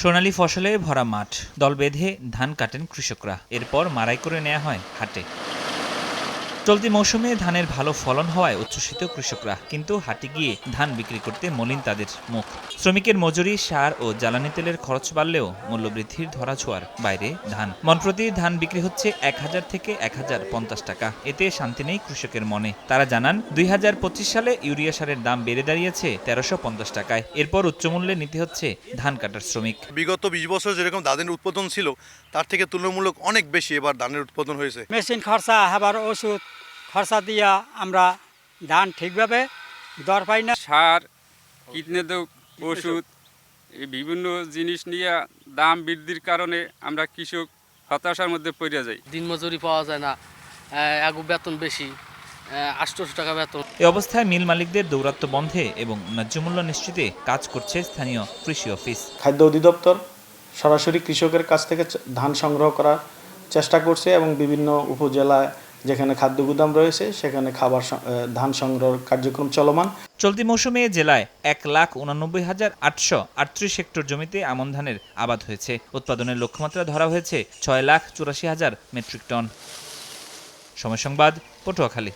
সোনালী ফসলে ভরা মাঠ, দল বেঁধে ধান কাটেন কৃষকরা, এরপর মাড়াই করে নেওয়া হয় হাটে। চলতি মৌসুমে ধানের ভালো ফলন হওয়ায় উচ্ছ্বসিত কৃষকরা, কিন্তু হাটে গিয়ে ধান বিক্রি করতে মলিন তাদের মুখ। শ্রমিকের মজুরি, সার ও জ্বালানি তেলের খরচ বাড়লেও মূল্যবৃদ্ধির ধরাছোঁয়ার বাইরে ধান। মনপ্রতি ধান বিক্রি হচ্ছে ১,০০০ থেকে ১,০৫০ টাকা। এতে শান্তি নেই কৃষকের মনে। তারা জানান, ২০২৫ সালে ইউরিয়া সারের দাম বেড়ে দাঁড়িয়েছে ১৩৫০ টাকায়। এরপর উচ্চমূল্যে নিতে হচ্ছে ধান কাটার শ্রমিক। বিগত ২০ বছর যেরকম ধানের উৎপাদন ছিল তার থেকে তুলনামূলক অনেক বেশি এবার ধানের উৎপাদন হয়েছে। মেশিন খরচা, আবার ওষুধ খরচা দিয়া আমরা ধান ঠিকভাবে দর পাই না। সার, কীটনাশক, ওষুধ, এই বিভিন্ন জিনিস নিয়ে দাম বৃদ্ধির কারণে আমরা কৃষক হতাশার মধ্যে পড়ে যাই। দিনমজুরি পাওয়া যায় না, আগু বেতন বেশি, ৮০০ টাকা বেতন। এ অবস্থায় মিল মালিকদের দৌরাত্ম্য বন্ধে এবং ন্যায্য মূল্য নিশ্চিতে কাজ করছে স্থানীয় কৃষি অফিস। খাদ্য অধিদপ্তর সরাসরি কৃষকের কাছ থেকে ধান সংগ্রহ করার চেষ্টা করছে এবং বিভিন্ন উপজেলায় যেখানে খাদ্য গুদাম রয়েছে সেখানে ধান সংগ্রহ কার্যক্রম চলমান। চলতি মৌসুমে জেলায় ১,৮৯,৮৩৮ হেক্টর জমিতে আমন ধানের আবাদ হয়েছে। উৎপাদনের লক্ষ্যমাত্রা ধরা হয়েছে ৬,৮৪,০০০ মেট্রিক টন। সময় সংবাদ, পটুয়াখালী।